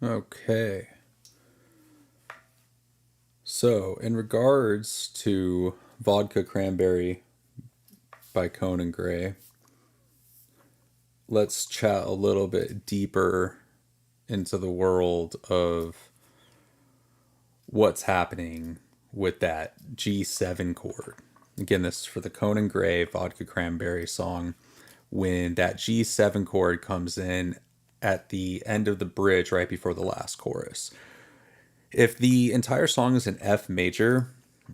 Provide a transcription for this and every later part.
Okay. So, in regards to Vodka Cranberry by Conan Gray, let's chat a little bit deeper into the world of what's happening with that G7 chord. Again, this is for the Conan Gray Vodka Cranberry song. When that G7 chord comes in at the end of the bridge right before the last chorus. If the entire song is in F major,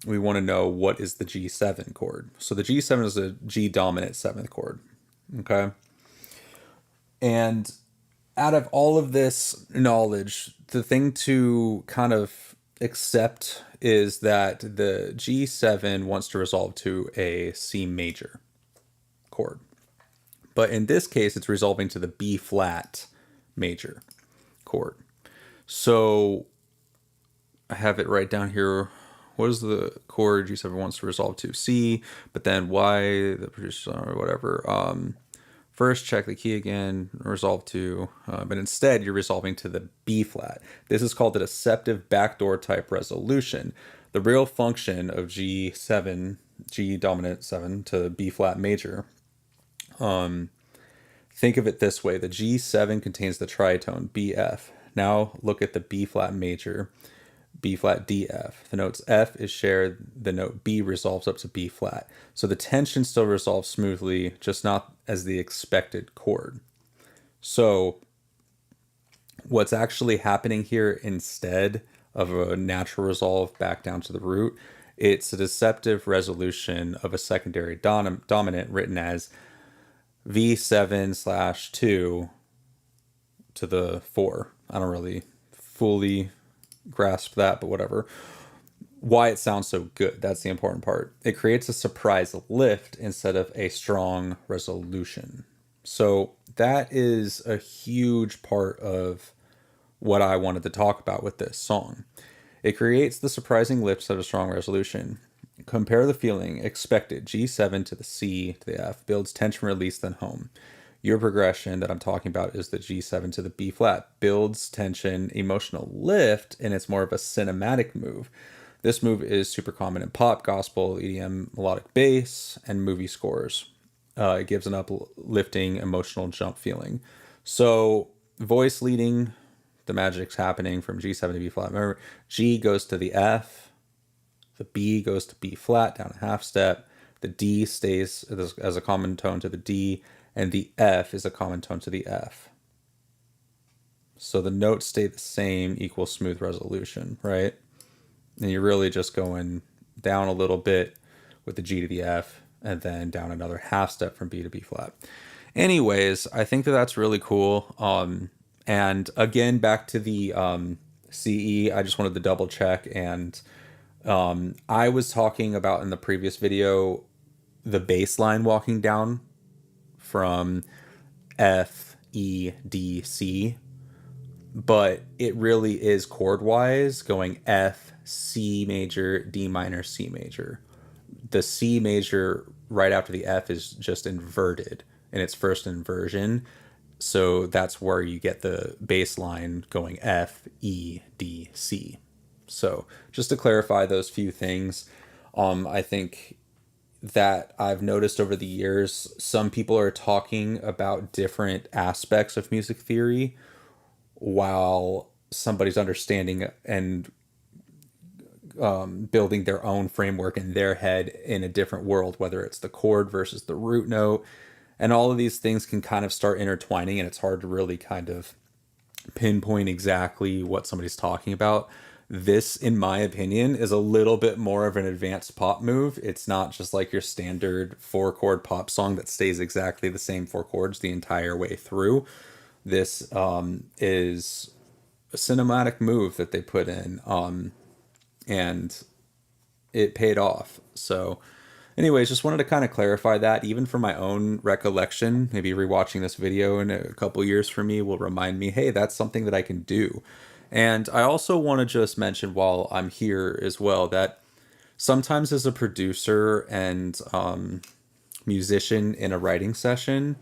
we want to know what is the G7 chord. So the G7 is a G dominant seventh chord. Okay. And out of all of this knowledge, the thing to kind of accept is that the G7 wants to resolve to a C major chord. But in this case, it's resolving to the B flat major chord. So I have it right down here. What is the chord G7 wants to resolve to? C, but then why the producer or whatever. First, check the key again, resolve to, but instead you're resolving to the B flat. This is called the deceptive backdoor type resolution. The real function of G7, G dominant 7 to B flat major, think of it this way. The G7 contains the tritone BF. Now look at the B flat major, B flat DF. The notes F is shared, the note B resolves up to B flat. So the tension still resolves smoothly, just not as the expected chord. So what's actually happening here instead of a natural resolve back down to the root, it's a deceptive resolution of a secondary dominant written as V7/2 to the 4. I don't really fully grasp that, but whatever. Why it sounds so good, that's the important part. It creates a surprise lift instead of a strong resolution. So that is a huge part of what I wanted to talk about with this song. It creates the surprising lift instead of a strong resolution. Compare the feeling expected G7 to the C to the F builds tension release then home. Your progression that I'm talking about is the G7 to the B flat builds tension emotional lift, and it's more of a cinematic move. This move is super common in pop, gospel, EDM, melodic bass, and movie scores. It gives an uplifting emotional jump feeling. So voice leading, the magic's happening from G7 to B flat. Remember, G goes to the F, the B goes to B flat down a half step, the D stays as a common tone to the D, and the F is a common tone to the F. So the notes stay the same, equal smooth resolution, right? And you're really just going down a little bit with the G to the F, and then down another half step from B to B flat. Anyways, I think that that's really cool. And again, back to the CE, I just wanted to double check. And I was talking about in the previous video the bass line walking down from F, E, D, C. But it really is chord wise going F, C major, D minor, C major. The C major right after the F is just inverted in its first inversion. So that's where you get the bass line going F, E, D, C. So just to clarify those few things, I think that I've noticed over the years, some people are talking about different aspects of music theory while somebody's understanding and building their own framework in their head in a different world, whether it's the chord versus the root note. And all of these things can kind of start intertwining, and it's hard to really kind of pinpoint exactly what somebody's talking about. This, in my opinion, is a little bit more of an advanced pop move. It's not just like your standard 4 chord pop song that stays exactly the same 4 chords the entire way through. This is a cinematic move that they put in, and it paid off. So anyways, just wanted to kind of clarify that, even for my own recollection. Maybe rewatching this video in a couple years for me will remind me, hey, that's something that I can do. And I also want to just mention while I'm here as well that sometimes as a producer and musician in a writing session,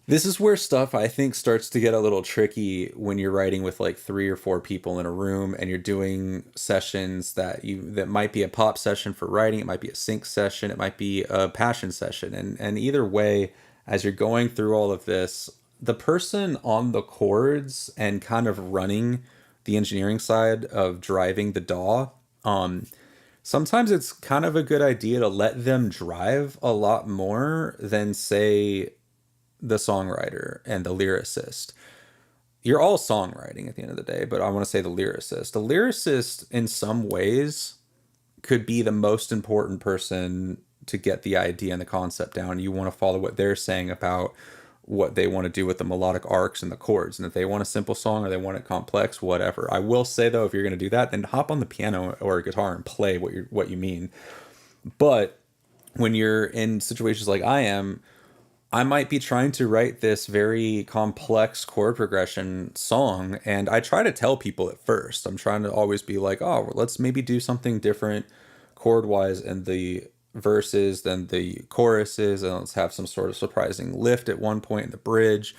This is where stuff I think starts to get a little tricky when you're writing with like 3 or 4 people in a room and you're doing sessions that might be a pop session for writing, it might be a sync session, it might be a passion session. And either way, as you're going through all of this, the person on the chords and kind of running the engineering side of driving the DAW, sometimes it's kind of a good idea to let them drive a lot more than say the songwriter and the lyricist. You're all songwriting at the end of the day, but I want to say the lyricist. The lyricist, in some ways, could be the most important person to get the idea and the concept down. You want to follow what they're saying about what they want to do with the melodic arcs and the chords, and if they want a simple song or they want it complex, whatever. I will say though, if you're going to do that, then hop on the piano or a guitar and play what you mean. But when you're in situations like I am, I might be trying to write this very complex chord progression song, and I try to tell people at first. I'm trying to always be like, oh, let's maybe do something different chord wise in the verses than the choruses, and let's have some sort of surprising lift at one point in the bridge.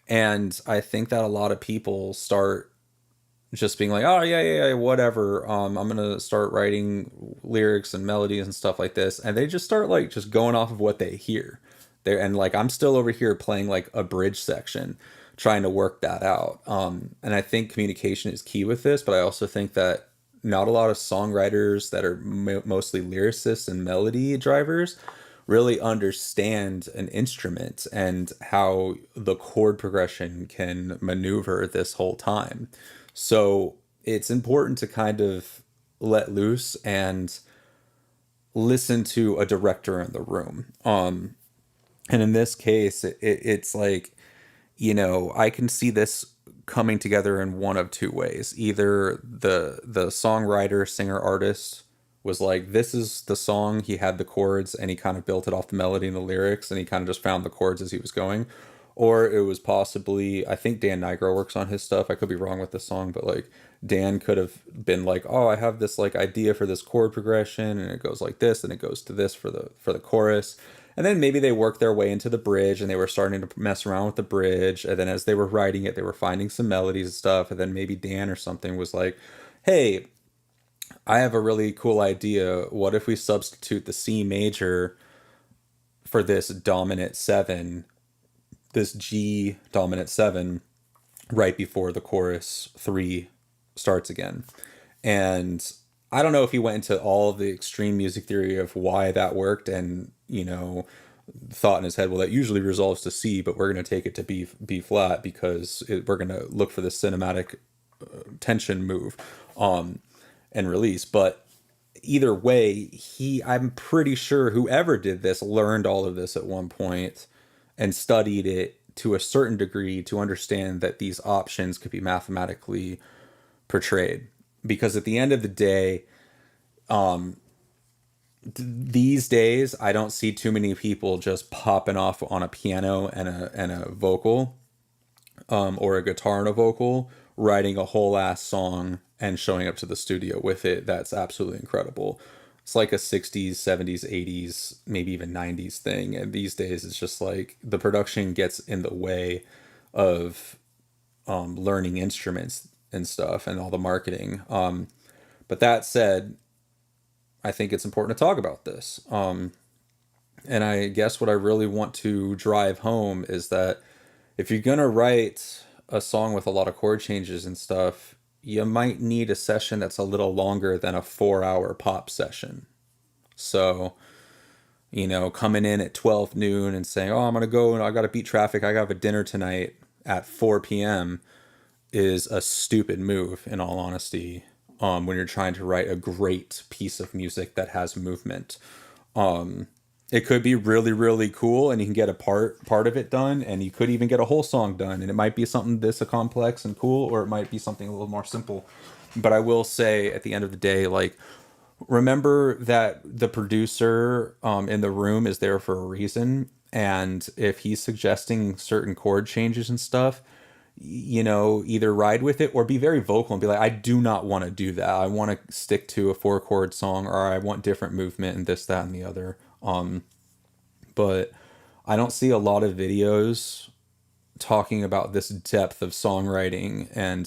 And I think that a lot of people start just being like, oh yeah, whatever. I'm gonna start writing lyrics and melodies and stuff like this, and they just start like just going off of what they hear there. And like I'm still over here playing like a bridge section, trying to work that out. And I think communication is key with this, but I also think that not a lot of songwriters that are mostly lyricists and melody drivers really understand an instrument and how the chord progression can maneuver this whole time. So it's important to kind of let loose and listen to a director in the room. And in this case, it's like, I can see this coming together in one of two ways. Either the songwriter, singer, artist was like, this is the song, he had the chords, and he kind of built it off the melody and the lyrics, and he kind of just found the chords as he was going. Or it was possibly, I think Dan Nigro works on his stuff. I could be wrong with the song, but like Dan could have been like, oh, I have this like idea for this chord progression, and it goes like this, and it goes to this for the chorus. And then maybe they worked their way into the bridge and they were starting to mess around with the bridge. And then as they were writing it, they were finding some melodies and stuff. And then maybe Dan or something was like, hey, I have a really cool idea. What if we substitute the C major for this dominant 7, this G dominant 7, right before the chorus 3 starts again? And I don't know if he went into all of the extreme music theory of why that worked and, thought in his head, well, that usually resolves to C, but we're going to take it to B flat because we're going to look for the cinematic tension move and release. But either way, I'm pretty sure whoever did this learned all of this at one point and studied it to a certain degree to understand that these options could be mathematically portrayed. Because at the end of the day, these days I don't see too many people just popping off on a piano and a vocal, or a guitar and a vocal, writing a whole ass song and showing up to the studio with it. That's absolutely incredible. It's like a 60s, 70s, 80s, maybe even 90s thing. And these days it's just like the production gets in the way of learning instruments and stuff and all the marketing. But that said, I think it's important to talk about this. And I guess what I really want to drive home is that if you're going to write a song with a lot of chord changes and stuff, you might need a session that's a little longer than a 4-hour pop session. So, coming in at 12 noon and saying, oh, I'm going to go and I got to beat traffic, I got to have a dinner tonight at 4 p.m. is a stupid move, in all honesty, when you're trying to write a great piece of music that has movement. It could be really, really cool, and you can get a part of it done, and you could even get a whole song done, and it might be something this complex and cool, or it might be something a little more simple. But I will say, at the end of the day, like, remember that the producer in the room is there for a reason, and if he's suggesting certain chord changes and stuff, either ride with it or be very vocal and be like, I do not want to do that. I want to stick to a 4-chord song, or I want different movement and this, that, and the other. But I don't see a lot of videos talking about this depth of songwriting and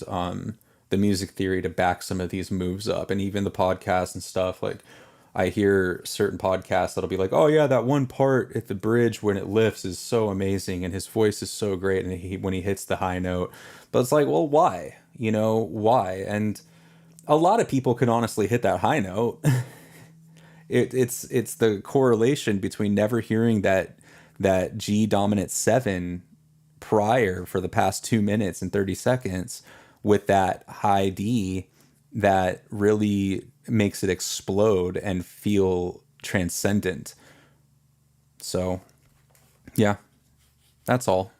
the music theory to back some of these moves up, and even the podcasts and stuff. Like, I hear certain podcasts that'll be like, "Oh yeah, that one part at the bridge when it lifts is so amazing, and his voice is so great, and when he hits the high note." But it's like, well, why? You know, why? And a lot of people can honestly hit that high note. It's the correlation between never hearing that G dominant 7 prior for the past 2 minutes and 30 seconds with that high D that really makes it explode and feel transcendent. So, yeah, that's all.